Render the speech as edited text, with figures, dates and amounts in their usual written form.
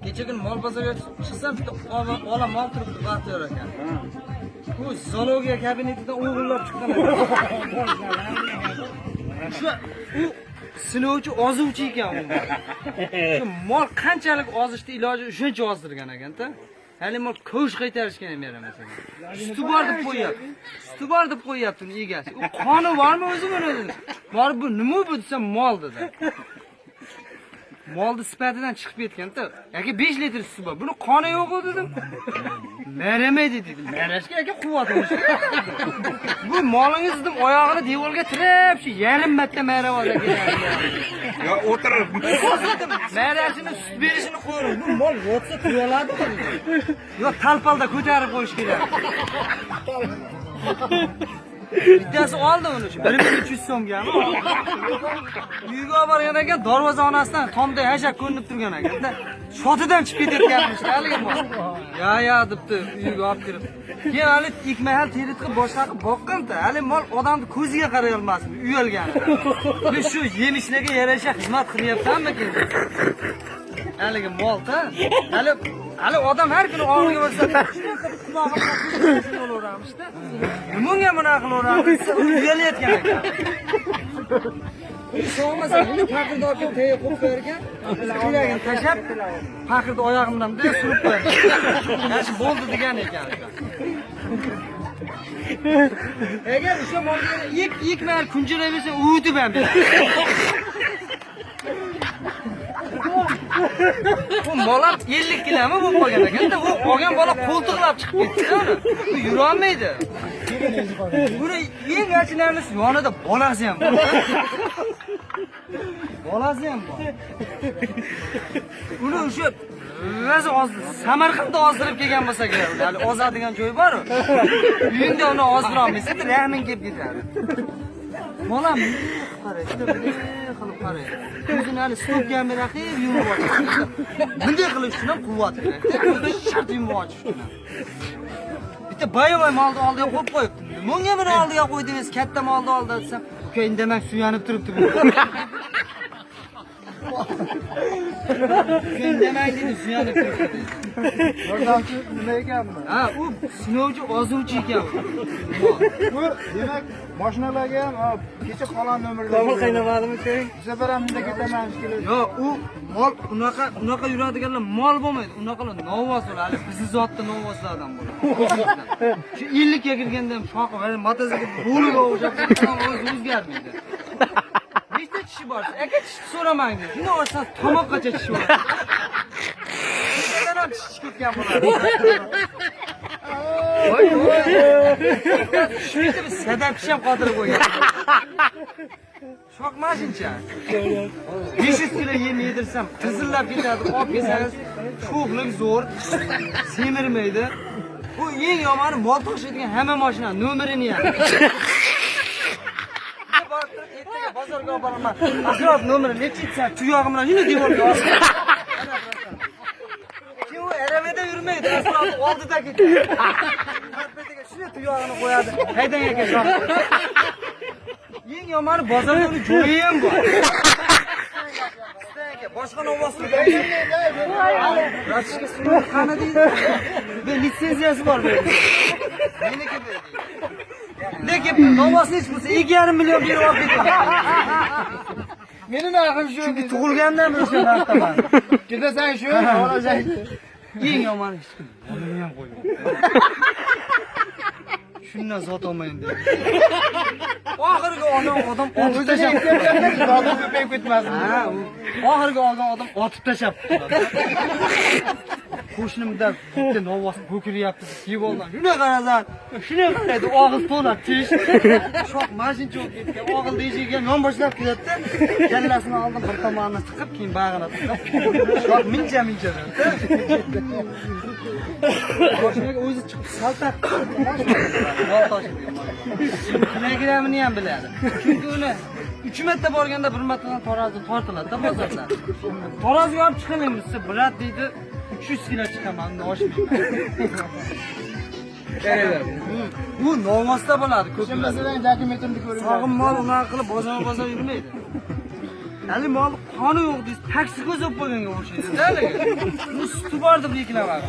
kecha kun mol bozorga chiqsam, bitta ola mol turibdi, vaqtyor ekan. Bu zoologiya kabinetidan o'g'irlab chiqqan. Shu u sinovchi ozuvchi ekan u. Shu mol qanchalik ozishni iloji shuncha ozdirgan ekan-da. Hali mol ko'sh qaytarishgan ham yaramas ekan. Suti bor deb qo'yapti. Suti bor deb qo'yapti uni egasi. U qoni bormi o'zi buni? Bor bu nima bu desam mol dedi. Molni sifatidan chiqib ketgan-da. Yoki 5 litr suti bor. Buni qoni yo'q dedim. Maramaydi dedim. Marashga yoki quvvat olish. Bu molingiz dedim oyog'ini devorga tirab, shu yarim marta marab olsa kerak. Yo o'tirib. Marashini sut berishini qo'ying. Bu mol yotsa tura oladimi? Yo talpalda ko'tarib qo'yish kerak. Bittasi oldi uni shu 1300 so'mgami? Uyga olib borgan ekan, darvoza onasidan tomda yashab ko'rinib turgan ekan-da. Shotidan chiqib ketayotganmish haligi mol. Ya debdi, uyga olib kirib. Keyin hali ikmahal teritqib boshqa qilib boqqanda, hali mol odamni ko'ziga qaray olmasdi, uyalgan. Biz shu yemishlarga yarasha xizmat qilyapsanmi-ki? Haligi mol-da. Hali odam har kuni og'riga bo'lsa, qulog'iga olaveramishda. Nimaga bunaqa qilaveramiz? Uyalayotgan ekan. So'masa, buni faqirda olib tayyor qo'yib qo'yarkan, qilagini tashab, faqirda oyog'imdan bunday surib qo'yarkan. Yaxshi bo'ldi degan ekan. Agar o'sha molga ikmal kunjiraversa, uyutib ham beradi. Bu molar 50 kilomi bo'lib qolgan ekan-da, u olgan bola qo'ltiqlab chiqib ketdi-da. Bu yura olmaydi. Buni eng achinarlisi yonida bolasi ham bor. Bolasi ham bor. Uni o'sha o'zi Samarqandda ozdirib kelgan bo'lsa kerak. Hali ozadigan joy bor-ku. Uyingda uni ozdira olmaysan, rahming kelib ketadi. Bolam qarang, qilib qarang. O'zini hali stopgan beraqib yumib ochdi. Bunday qilish uchun ham quvvat kerak. Shart yumib ochish uchun. Bitta boy molni oldiga qo'yib qo'yibdi. Menga buni oldiga qo'ydingiz, katta molni oldi desam, uka indamak suyanib turibdi bu. Indamak dedi, suyanib turibdi. Yordamchi nima ekan bu? Ha, u sinovchi ozuvchi ekan. Bu demak mashinalarga ham kecha qolgan nomerlar. Qamil qaynamadimi keyin? Bu safar ham bunday ketaman kerak. Yo'q, u mol unaqa yuradiganlar mol bo'lmaydi. Unaqalar novvos bo'ladi. Bizni zotda novvoslardan bo'ladi. Shu 50 ga kirganda ham shoqib, motosiklet bo'liga o'xshab o'zgarmaydi. Nechta tishi bor? Aka tish so'ramang dedi. Shuni olsangiz tomoqqacha tish bor. Nechtadan ham tish ketgan bo'ladi. Voy. Shuyda biz sadafkish ham qotirib qo'ygan. Shoqmasincha. 500 kilo yem yedirsam, qizillab ketadi. Olib kelsangiz, sho'xlik zo'r, semirmaydi. Bu eng yomoni mol tashiydigan hamma mashina nomerini ham. Bozorga olib boraman. Akrot nomeri nechita? Tuyog'i bilan shuni devorga osib. Kim u aravada yurmaydi, asroti oldida ketadi. Qarpetiga shuni tuyog'ini qo'yadi. Haydan ekan shoq. Eng yomoni bozorda uni joyi ham bor. Boshqa novvoslar. Rashishga suv qani deydi. Bu litsenziyasi bor bu. Meniki bu. Lekin novvosni hech bo'lsa 2,5 million berib olib ketadi. Meni narxim shu. Chunki tug'ilgandan beri o'sha narxdaman. Ketasan shu, olasan. Eng yomoni hech kim. Buni ham qo'ying. Shundan zot olmayman dedi. Oxirgi odam otib tashab. Zo'rni ko'payib ketmasin. Ha, oxirgi olgan odam otib tashab. Qo'shnimda bitta novvos bo'kiryapti, yeb oldim. Shuna qarasam, shuna qaraydi, og'iz to'la tish. Shoq mashincha olib ketgan, og'iz deshigiga non boshlab keladi. Kallasini oldim, bir tomonini tiqib, keyin bag'ini tiqib. Shoq mincha dedi. Qo'shniga o'zi chiqib saltat. Mol tashiydi. Kilogramini ham biladi. Chunki uni 3 marta borganda bir martadan tarozi tortiladi-da bozordan. Taroziga olib chiqamaymiz, brat deydi. 300 kilo chiqaman, oshmayman. Bu novvosda bo'ladi. Ko'chimizdan dokumentimni ko'ring. Sog'im mol unaqa qilib bozor yurmaydi. Hali mol qoni yo'q deysiz, taksi ko'zib qo'yganga o'xshaydi-da haligi. Uni suti bor deb yeklamadi.